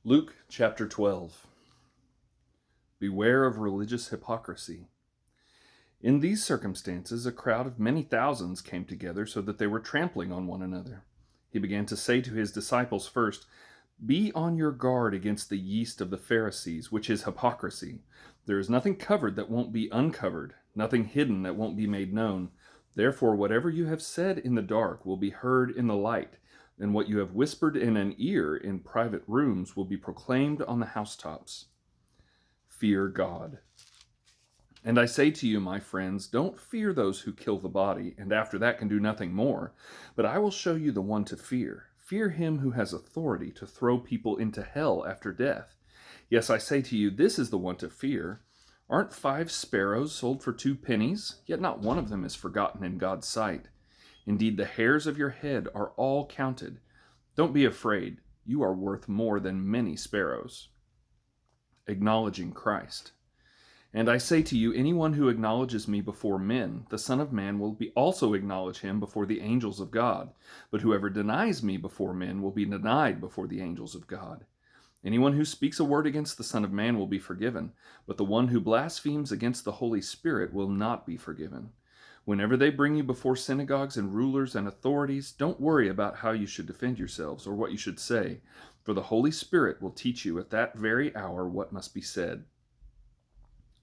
Luke chapter 12. Beware of religious hypocrisy. In these circumstances, a crowd of many thousands came together so that they were trampling on one another. He began to say to his disciples first, "Be on your guard against the yeast of the Pharisees, which is hypocrisy. There is nothing covered that won't be uncovered, nothing hidden that won't be made known. Therefore, whatever you have said in the dark will be heard in the light, and what you have whispered in an ear in private rooms will be proclaimed on the housetops." Fear God. And I say to you, my friends, don't fear those who kill the body, and after that can do nothing more. But I will show you the one to fear. Fear him who has authority to throw people into hell after death. Yes, I say to you, this is the one to fear. Aren't 5 sparrows sold for 2 pennies? Yet not one of them is forgotten in God's sight. Indeed, the hairs of your head are all counted. Don't be afraid. You are worth more than many sparrows. Acknowledging Christ. And I say to you, anyone who acknowledges me before men, the Son of Man will also acknowledge him before the angels of God. But whoever denies me before men will be denied before the angels of God. Anyone who speaks a word against the Son of Man will be forgiven, but the one who blasphemes against the Holy Spirit will not be forgiven. Whenever they bring you before synagogues and rulers and authorities, don't worry about how you should defend yourselves or what you should say, for the Holy Spirit will teach you at that very hour what must be said.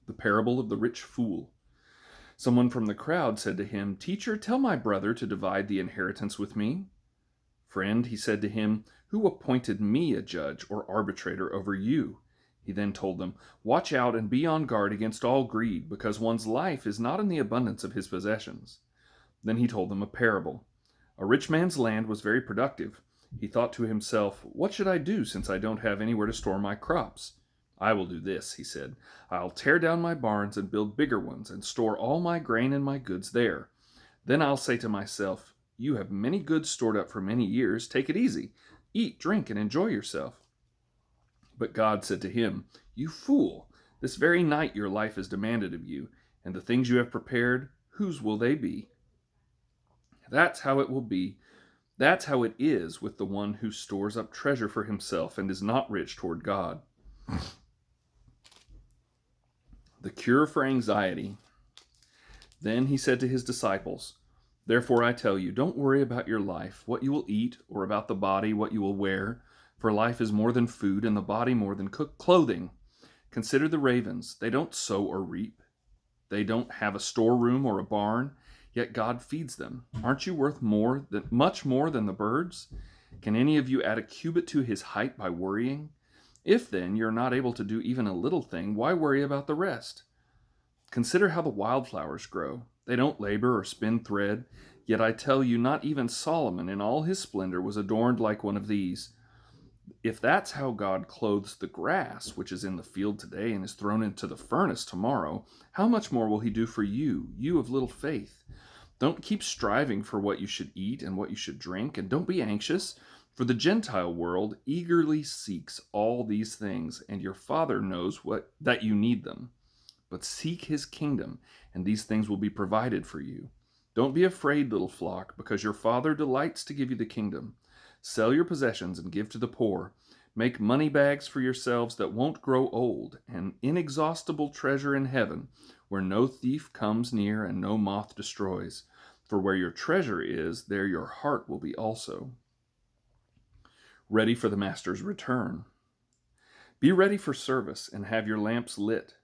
The parable of the rich fool. Someone from the crowd said to him, "Teacher, tell my brother to divide the inheritance with me." "Friend," he said to him, "who appointed me a judge or arbitrator over you?" He then told them, "Watch out and be on guard against all greed, because one's life is not in the abundance of his possessions." Then he told them a parable. A rich man's land was very productive. He thought to himself, "What should I do since I don't have anywhere to store my crops?" "I will do this," he said. "I'll tear down my barns and build bigger ones and store all my grain and my goods there. Then I'll say to myself, 'You have many goods stored up for many years. Take it easy. Eat, drink, and enjoy yourself.' But God said to him, 'You fool, this very night your life is demanded of you, and the things you have prepared, whose will they be?' That's how it will be. That's how it is with the one who stores up treasure for himself and is not rich toward God." The cure for anxiety. Then he said to his disciples, "Therefore I tell you, don't worry about your life, what you will eat, or about the body, what you will wear. For life is more than food, and the body more than clothing. Consider the ravens. They don't sow or reap. They don't have a storeroom or a barn, yet God feeds them. Aren't you worth much more than the birds? Can any of you add a cubit to his height by worrying? If then you're not able to do even a little thing, why worry about the rest? Consider how the wildflowers grow. They don't labor or spin thread, yet I tell you, not even Solomon in all his splendor was adorned like one of these. If that's how God clothes the grass, which is in the field today and is thrown into the furnace tomorrow, how much more will he do for you, you of little faith? Don't keep striving for what you should eat and what you should drink, and don't be anxious, for the Gentile world eagerly seeks all these things, and your Father knows that you need them. But seek his kingdom, and these things will be provided for you. Don't be afraid, little flock, because your Father delights to give you the kingdom. Sell your possessions and give to the poor. Make money bags for yourselves that won't grow old, an inexhaustible treasure in heaven, where no thief comes near and no moth destroys. For where your treasure is, there your heart will be also. Ready for the master's return. Be ready for service and have your lamps lit.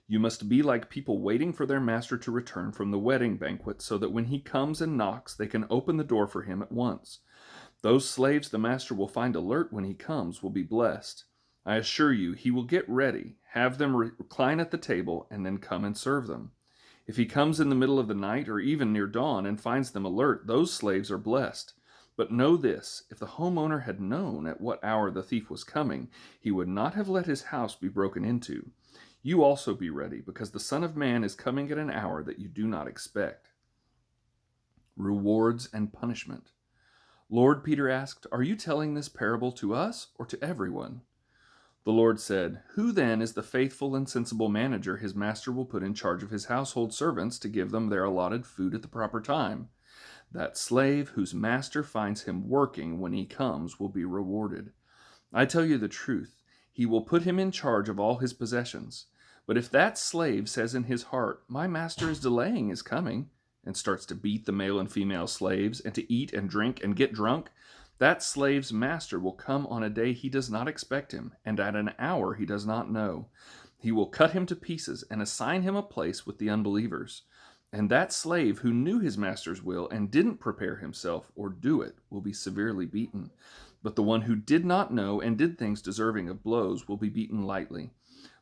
You must be like people waiting for their master to return from the wedding banquet, so that when he comes and knocks, they can open the door for him at once. Those slaves the master will find alert when he comes will be blessed. I assure you, he will get ready, have them recline at the table, and then come and serve them. If he comes in the middle of the night or even near dawn and finds them alert, those slaves are blessed. But know this, if the homeowner had known at what hour the thief was coming, he would not have let his house be broken into. You also be ready, because the Son of Man is coming at an hour that you do not expect. Rewards and punishment. "Lord," Peter asked, "are you telling this parable to us or to everyone?" The Lord said, "Who then is the faithful and sensible manager his master will put in charge of his household servants to give them their allotted food at the proper time? That slave whose master finds him working when he comes will be rewarded. I tell you the truth, he will put him in charge of all his possessions. But if that slave says in his heart, "My master is delaying his coming," and starts to beat the male and female slaves, and to eat and drink and get drunk, that slave's master will come on a day he does not expect him, and at an hour he does not know. He will cut him to pieces and assign him a place with the unbelievers. And that slave who knew his master's will and didn't prepare himself or do it will be severely beaten. But the one who did not know and did things deserving of blows will be beaten lightly.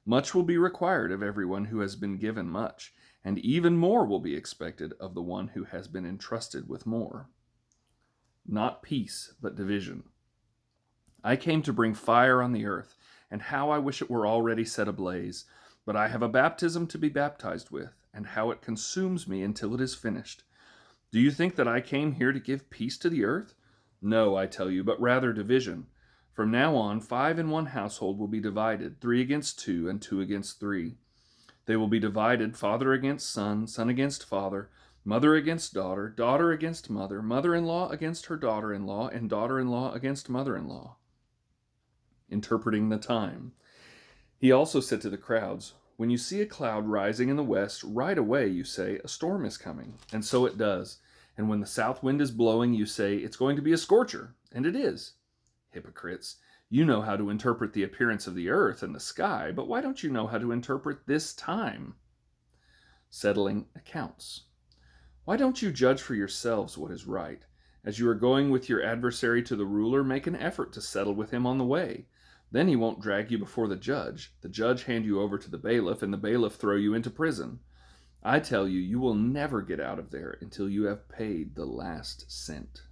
Much will be required of everyone who has been given much, and even more will be expected of the one who has been entrusted with more. Not peace, but division. I came to bring fire on the earth, and how I wish it were already set ablaze. But I have a baptism to be baptized with, and how it consumes me until it is finished. Do you think that I came here to give peace to the earth? No, I tell you, but rather division. From now on, 5 in one household will be divided, 3 against 2, and 2 against 3. They will be divided, father against son, son against father, mother against daughter, daughter against mother, mother-in-law against her daughter-in-law, and daughter-in-law against mother-in-law. Interpreting the time. He also said to the crowds, "When you see a cloud rising in the west, right away you say, 'A storm is coming,' and so it does. And when the south wind is blowing, you say, 'It's going to be a scorcher,' and it is. Hypocrites, you know how to interpret the appearance of the earth and the sky, but why don't you know how to interpret this time?" Settling accounts. Why don't you judge for yourselves what is right? As you are going with your adversary to the ruler, make an effort to settle with him on the way. Then he won't drag you before the judge hand you over to the bailiff, and the bailiff throw you into prison. I tell you, you will never get out of there until you have paid the last cent.